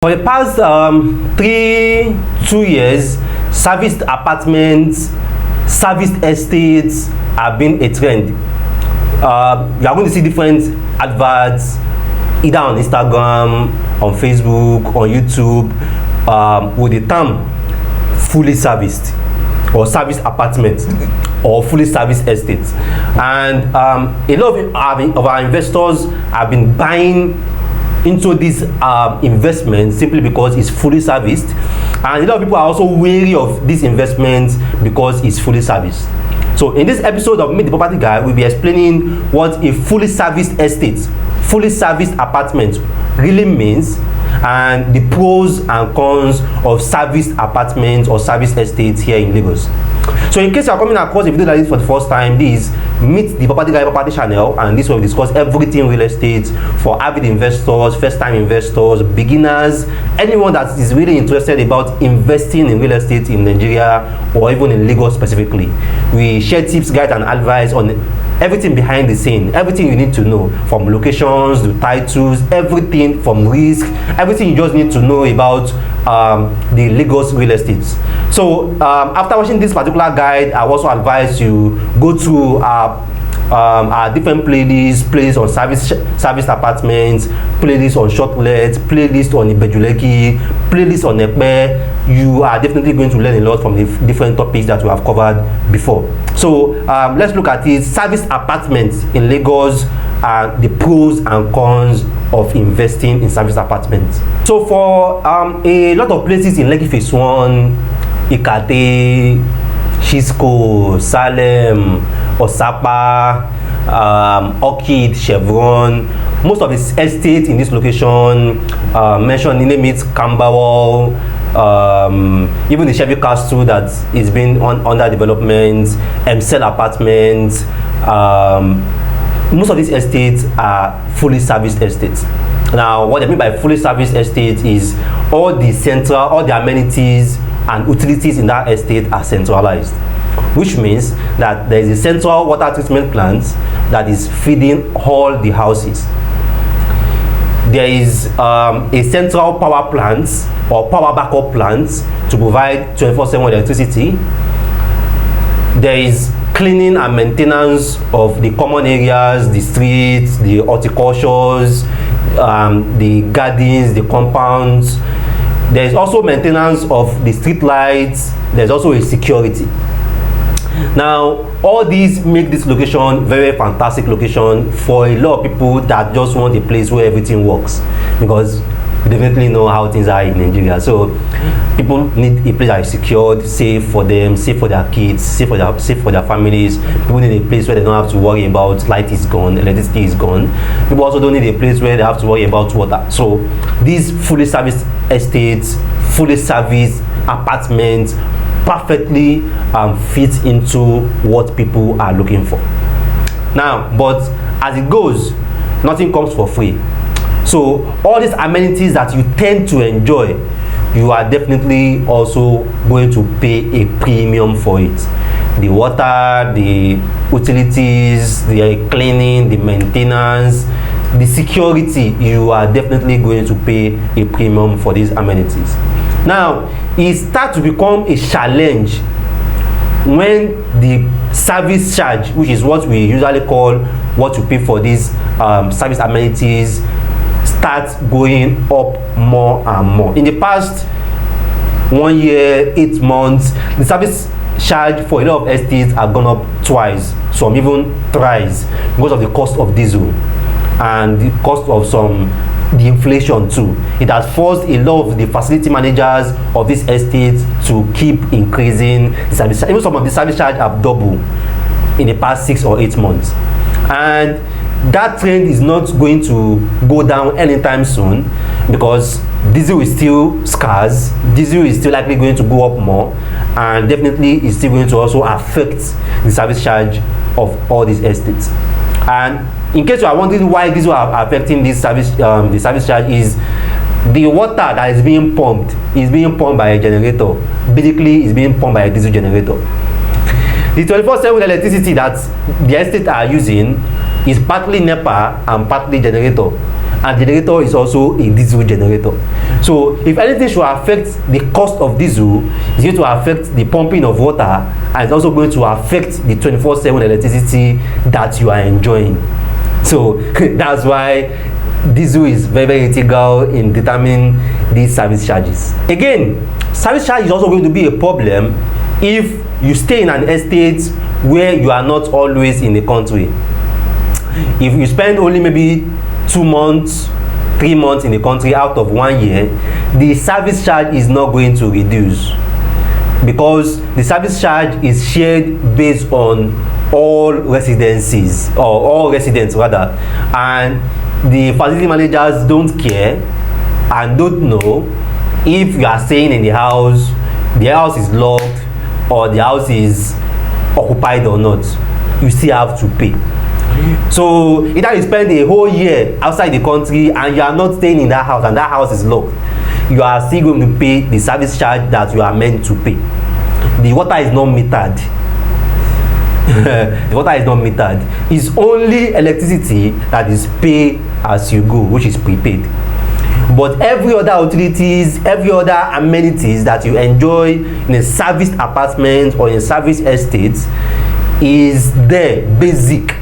For the past 2 years, serviced apartments, serviced estates have been a trend. You are going to see different adverts either on Instagram, on Facebook, on YouTube, with the term fully serviced or serviced apartments or fully serviced estates. And a lot of our investors have been buying into this investment simply because it's fully serviced, and a lot of people are also wary of this investment because it's fully serviced. So in this episode of Meet the Property Guy, we'll be explaining what a fully serviced estate, fully serviced apartment really means, and the pros and cons of serviced apartments or serviced estates here in Lagos. So in case you are coming across a video like this for the first time, this Meet the Property Guy property channel, and this will discuss everything real estate for avid investors, first-time investors, beginners, anyone that is really interested about investing in real estate in Nigeria or even in Lagos specifically. We share tips, guides, and advice on everything behind the scene, everything you need to know, from locations to titles, everything from risk, everything you just need to know about the Lagos real estate. So after watching this particular guide, I also advise you go to our different playlists on serviced apartments, playlists on short let, playlist on Lekki, playlist on Ekpe. You are definitely going to learn a lot from the different topics that we have covered before. So let's look at it. Serviced apartments in Lagos, the pros and cons of investing in serviced apartments. So for a lot of places in Lekki Phase 1, Ikate, Chisco, Salem, Osapa, Orchid, Chevron, most of the estates in this location, mentioned name it Camberwell, even the Chevy Castle that is being under development, Cell Apartments. Most of these estates are fully serviced estates. Now, what I mean by fully serviced estates is all the amenities and utilities in that estate are centralized, which means that there is a central water treatment plant that is feeding all the houses. There is a central power plant or power backup plant to provide 24/7 electricity. There is cleaning and maintenance of the common areas, the streets, the horticultures, the gardens, the compounds. There is also maintenance of the street lights. There's also a security. Now, all these make this location very fantastic location for a lot of people that just want a place where everything works, because you definitely know how things are in Nigeria. So people need a place that is secured, safe for them, safe for their kids, safe for their families. People need a place where they don't have to worry about light is gone, electricity is gone. People also don't need a place where they have to worry about water. So these fully serviced estates, fully serviced apartments perfectly fit into what people are looking for. Now, but as it goes, nothing comes for free. So all these amenities that you tend to enjoy, you are definitely also going to pay a premium for it. The water, the utilities, the cleaning, the maintenance, the security, you are definitely going to pay a premium for these amenities. Now, it starts to become a challenge when the service charge, which is what we usually call what you pay for these service amenities, starts going up more and more. In the past 1 year, 8 months, the service charge for a lot of estates have gone up twice, some even thrice, because of the cost of diesel and the cost of the inflation too. It has forced a lot of the facility managers of these estates to keep increasing the service charge. Even some of the service charge have doubled in the past 6 or 8 months, and that trend is not going to go down anytime soon, because diesel is still scarce. Diesel is still likely going to go up more, and definitely is still going to also affect the service charge of all these estates. And in case you are wondering why diesel are affecting this service, the service charge is the water that is being pumped by a generator. Basically, is being pumped by a diesel generator. The 24/7 electricity that the estate are using is partly NEPA and partly generator. and generator is also a diesel generator. So if anything should affect the cost of diesel, it's going to affect the pumping of water, and it's also going to affect the 24/7 electricity that you are enjoying. So that's why diesel is very, very integral in determining these service charges. Again, service charge is also going to be a problem if you stay in an estate where you are not always in the country. If you spend only maybe 2 months, 3 months in the country out of 1 year, the service charge is not going to reduce, because the service charge is shared based on all residencies, or all residents rather, and the facility managers don't care and don't know if you are staying in the house is locked, or the house is occupied or not. You still have to pay. So either you spend a whole year outside the country and you are not staying in that house, and that house is locked, you are still going to pay the service charge that you are meant to pay. The water is not metered. The water is not metered. It's only electricity that is paid as you go, which is prepaid. But every other utilities, every other amenities that you enjoy in a serviced apartment or in a service estate is there, basic.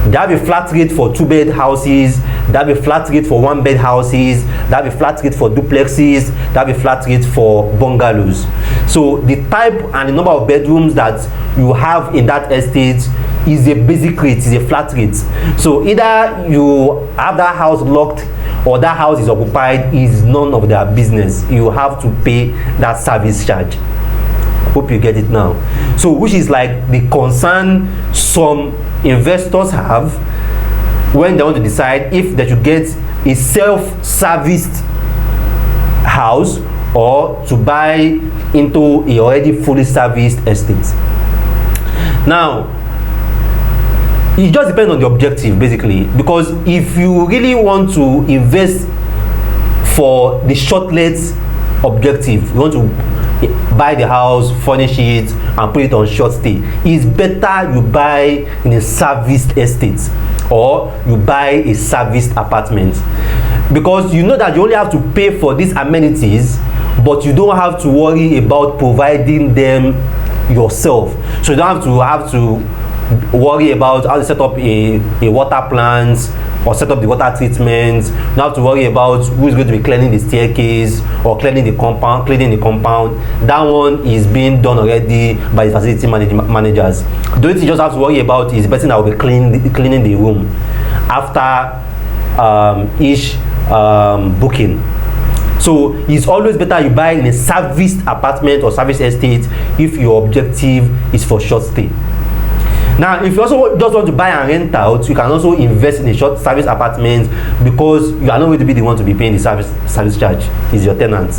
They have a flat rate for 2-bed houses, they have a flat rate for 1-bed houses, they have a flat rate for duplexes, they have a flat rate for bungalows. So the type and the number of bedrooms that you have in that estate is a basic rate, is a flat rate. So either you have that house locked or that house is occupied is none of their business. You have to pay that service charge. Hope you get it now. So which is like the concern some investors have when they want to decide if they should get a self-serviced house or to buy into a already fully serviced estate. Now, it just depends on the objective basically, because if you really want to invest for the short-let objective, you want to buy the house, furnish it and put it on short stay, it's better you buy in a serviced estate or you buy a serviced apartment, because you know that you only have to pay for these amenities, but you don't have to worry about providing them yourself. So you don't have to worry about how to set up a water plant or set up the water treatment. You don't have to worry about who is going to be cleaning the staircase or cleaning the compound. That one is being done already by the facility managers. The only thing you just have to worry about is the person that will be cleaning the room after each booking. So it's always better you buy in a serviced apartment or service estate if your objective is for short stay. Now, if you also just want to buy and rent out, you can also invest in a short service apartment, because you are not going to be the one to be paying the service charge. It's your tenant.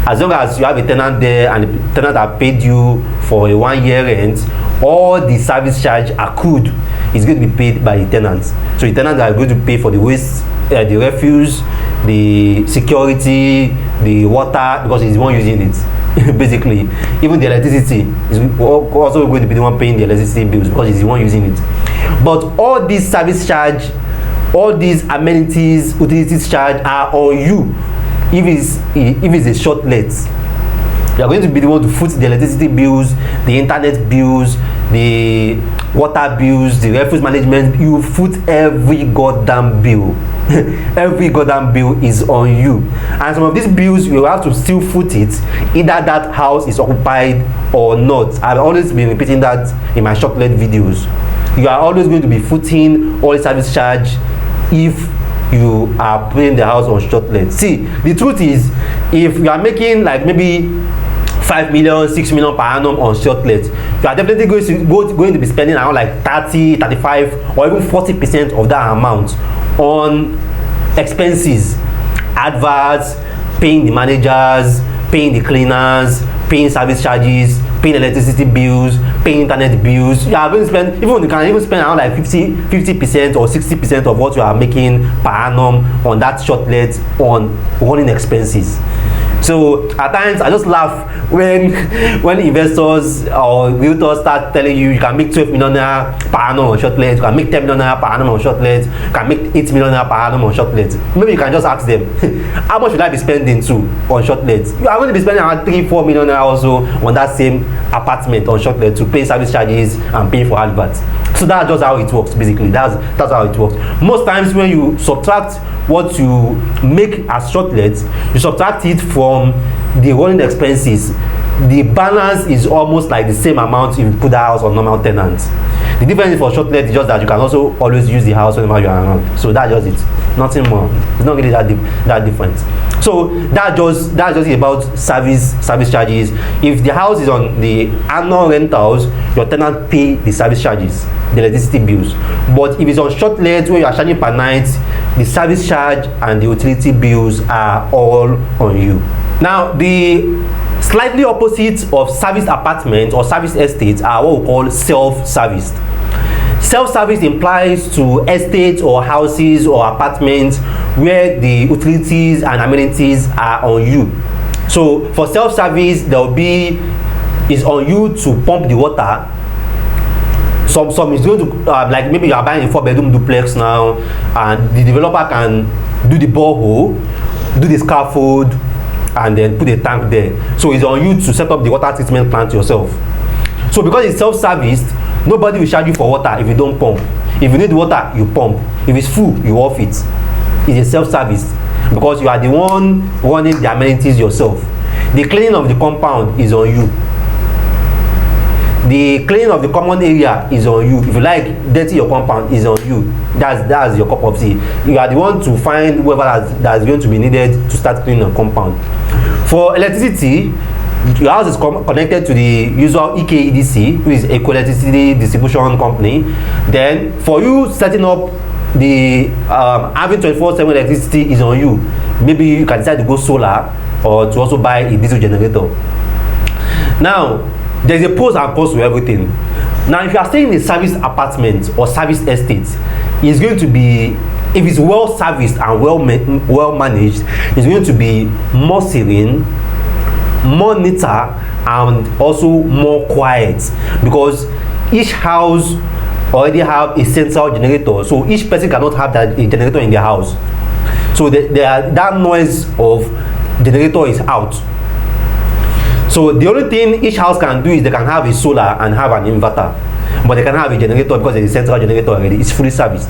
As long as you have a tenant there and the tenant have paid you for a 1-year rent, all the service charge accrued is going to be paid by the tenants. So the tenants are going to pay for the waste, the refuse, the security, the water, because he's the one using it. Basically, even the electricity is also going to be the one paying the electricity bills, because he's the one using it. But all these service charge, all these amenities, utilities charge are on you. If it's a short let, you are going to be the one to foot the electricity bills, the internet bills, the water bills, the refuse management. You foot every goddamn bill. Every goddamn bill is on you, and some of these bills you have to still foot it, either that house is occupied or not. I've always been repeating that in my shop let videos. You are always going to be footing all the service charge if you are putting the house on short let. See, the truth is, if you are making like maybe 5 million, 6 million per annum on short let, you are definitely going to be spending around like 30, 35 or even 40% of that amount on expenses, adverts, paying the managers, paying the cleaners, paying service charges, paying electricity bills, paying internet bills. You are going to spend, you can even spend around like 50% or 60% of what you are making per annum on that short let on running expenses. So at times I just laugh when investors or realtors start telling you can make 12 million naira per annum on short let, you can make 10 million naira per annum on short let, you can make 8 million naira per annum on short let. Maybe you can just ask them, how much will I be spending too on short let? You are going to be spending around 3-4 million naira also on that same apartment on short let to pay service charges and pay for adverts. So that's just how it works basically. That's how it works. Most times when you subtract what you make as short let, you subtract it from the running expenses, the balance is almost like the same amount if you put the house on normal tenants. The difference for short let is just that you can also always use the house whenever you are around. So that's just it, nothing more. It's not really that different. So that's just it about service charges. If the house is on the annual rentals, your tenant pay the service charges, the electricity bills. But if it's on short let where you are charging per night, the service charge and the utility bills are all on you. Now the slightly opposite of service apartments or service estates are what we call self-serviced. Self-service implies to estates or houses or apartments where the utilities and amenities are on you. So for self-service, there will be is on you to pump the water. Some is going to like maybe you are buying a 4-bedroom duplex now, and the developer can do the borehole, do the scaffold, and then put a tank there. So it's on you to set up the water treatment plant yourself. So because it's self-serviced, nobody will charge you for water if you don't pump. If you need water, you pump. If it's full, you off it. It's a self-service because you are the one running the amenities yourself. The cleaning of the compound is on you. The cleaning of the common area is on you. If you like dirty your compound, is on you. That's your cup of tea. You are the one to find whoever that's going to be needed to start cleaning your compound. For electricity, your house is connected to the usual EKEDC, which is Eco Electricity Distribution Company. Then for you setting up the having 24/7 electricity is on you. Maybe you can decide to go solar or to also buy a diesel generator. Now there's a pros and cons to everything. Now if you are staying in a service apartment or service estate, it's going to be, if it's well serviced and well managed, it's going to be more serene, more neater, and also more quiet, because each house already have a central generator, so each person cannot have a generator in their house. So that noise of generator is out. So the only thing each house can do is they can have a solar and have an inverter, but they can have a generator because there's a central generator already. It's fully serviced.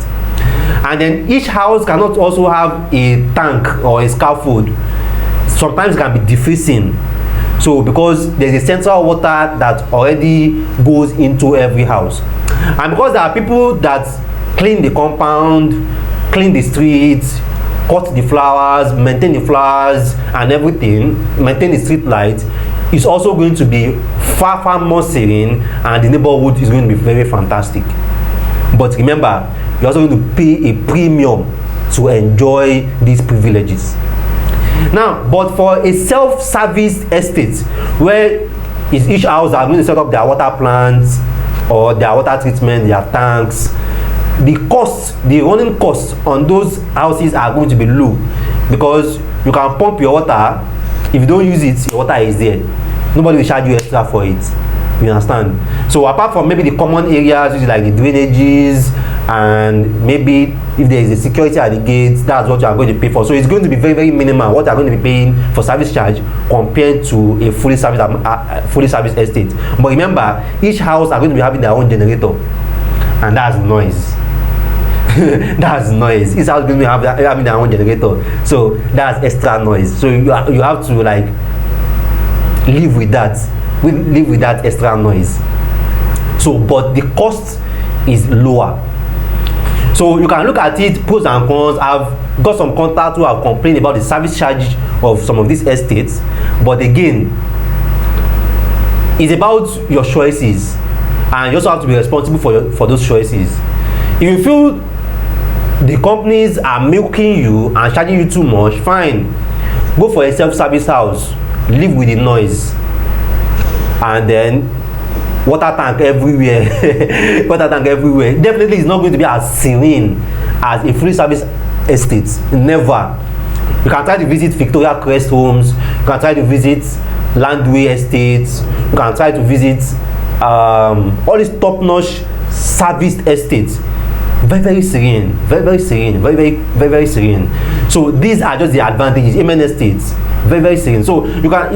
And then each house cannot also have a tank or a scaffold. Sometimes it can be defacing. So because there's a central water that already goes into every house. And because there are people that clean the compound, clean the streets, cut the flowers, maintain the flowers and everything, maintain the street lights, it's also going to be far more serene, and the neighborhood is going to be very fantastic. But remember, you're also going to pay a premium to enjoy these privileges. Now, but for a self-service estate where each house are going to set up their water plants or their water treatment, their tanks, the running costs on those houses are going to be low, because you can pump your water. If you don't use it, your water is there. Nobody will charge you extra for it. You understand? So apart from maybe the common areas, which is like the drainages, and maybe if there is a security at the gates, that's what you are going to pay for. So it's going to be very minimal what you are going to be paying for service charge compared to a fully serviced estate. But remember, each house are going to be having their own generator, and that's noise. That's noise. Each house is going to be having their own generator, so that's extra noise. So you have to like live with that extra noise. So but the cost is lower. So you can look at it, pros and cons. I've got some contacts who have complained about the service charge of some of these estates, but again, it's about your choices, and you also have to be responsible for those choices. If you feel the companies are milking you and charging you too much, fine, go for a self-service house, live with the noise, and then water tank everywhere. Water tank everywhere. Definitely it's not going to be as serene as a fully service estate. Never. You can try to visit Victoria Crest homes, You can try to visit landway estates. You can try to visit all these top-notch serviced estates. Very serene, very serene, very serene. So these are just the advantages. Amen estates, very serene. So you can,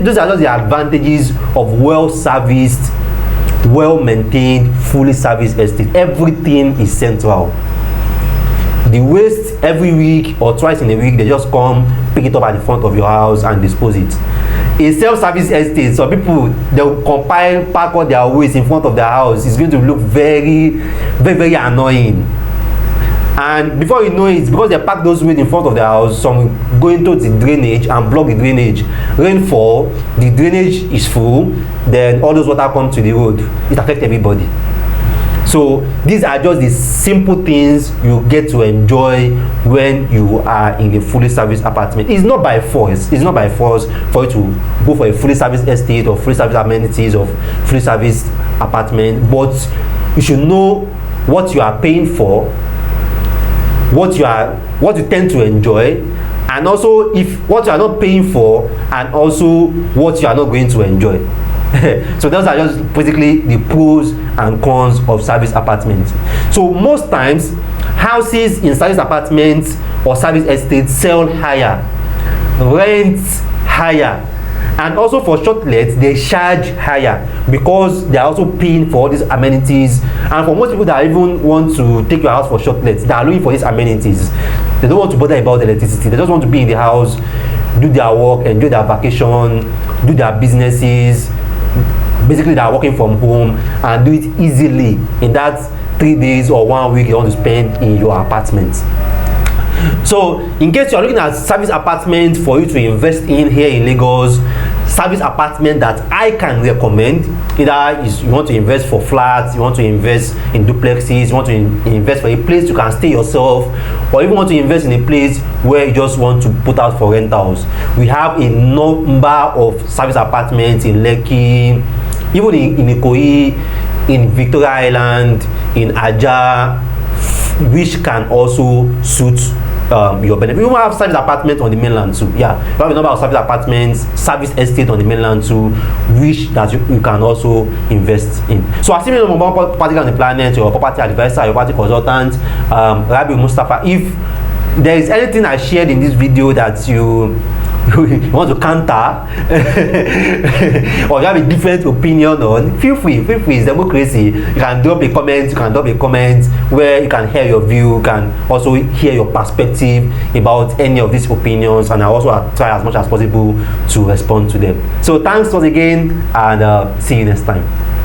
those are just the advantages of well-serviced, well-maintained, fully serviced estate. Everything is central. The waste every week or twice in a week, they just come pick it up at the front of your house and dispose it. A self-service estate, some people, they will pack all their waste in front of their house. It's going to look very annoying. And before you know it, because they pack those waste in front of their house, some go into the drainage and block the drainage. Rainfall, the drainage is full, then all those water come to the road. It affects everybody. So these are just the simple things you get to enjoy when you are in a fully serviced apartment. It's not by force. It's not by force for you to go for a fully serviced estate or fully serviced amenities or fully serviced apartment. But you should know what you are paying for, what you tend to enjoy, and also if what you are not paying for, and also what you are not going to enjoy. So those are just basically the pros and cons of service apartments. So most times houses in service apartments or service estates sell higher, rents higher, and also for short lets they charge higher because they are also paying for all these amenities. And for most people that even want to take your house for short lets, they are looking for these amenities. They don't want to bother about the electricity. They just want to be in the house, do their work, enjoy their vacation, do their businesses. Basically, they are working from home and do it easily in that 3 days or 1 week you want to spend in your apartment. So in case you are looking at service apartment for you to invest in here in Lagos, service apartment that I can recommend, either is you want to invest for flats, you want to invest in duplexes, you want to invest for a place you can stay yourself, or even want to invest in a place where you just want to put out for rentals. We have a number of service apartments in Lekki, even in Ikoyi, in Victoria Island, in Aja, which can also suit your benefit. We even have service apartments on the mainland too. Yeah, we have a number of service apartments, service estate on the mainland too, which that you can also invest in. So assuming you're one property on the planet, your property advisor, your property consultant, Rabi Mustafa, if there is anything I shared in this video that you want to counter or you have a different opinion on, feel free, it's democracy. You can drop a comment, where you can hear your view, you can also hear your perspective about any of these opinions, and I'll also try as much as possible to respond to them. So thanks once again, and see you next time.